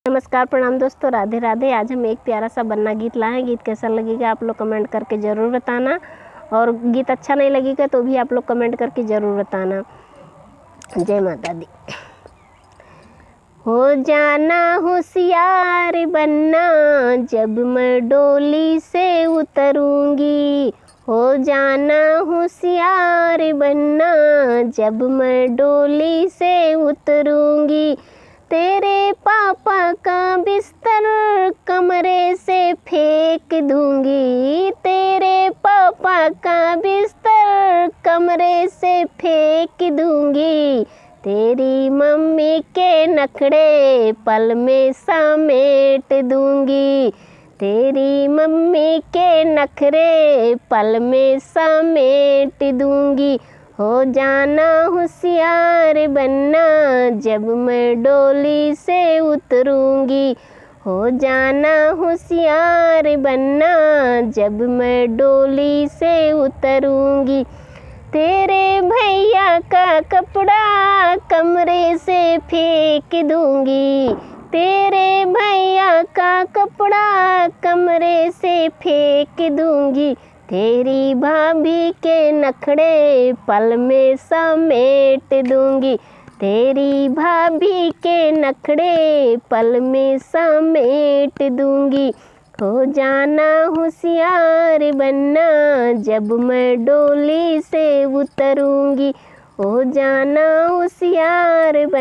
नमस्कार प्रणाम दोस्तों, राधे राधे। आज हम एक प्यारा सा बन्ना गीत लाए हैं। गीत कैसा लगेगा आप लोग कमेंट करके ज़रूर बताना, और गीत अच्छा नहीं लगेगा तो भी आप लोग कमेंट करके ज़रूर बताना। जय माता दी। हो जाना होशियार बन्ना जब मैं डोली से उतरूंगी, हो जाना होशियार बन्ना जब मैं डोली से उतरूंगी। तेरे पापा का बिस्तर कमरे से फेंक दूंगी, तेरे पापा का बिस्तर कमरे से फेंक दूंगी। तेरी मम्मी के नखड़े पल में समेट दूंगी, तेरी मम्मी के नखरे पल में समेट दूंगी। हो जाना होशियार बन्ना जब मैं डोली से उतरूंगी, हो जाना होशियार बन्ना जब मैं डोली से उतरूंगी। तेरे भैया का कपड़ा कमरे से फेंक दूंगी, तेरे भैया का कपड़ा कमरे से फेंक दूंगी। तेरी भाभी के नखड़े पल में समेट दूंगी, तेरी भाभी के नखड़े पल में समेट दूंगी। हो जाना होशियार बन्ना जब मैं डोली से उतरूंगी, हो जाना होशियार बन्ना।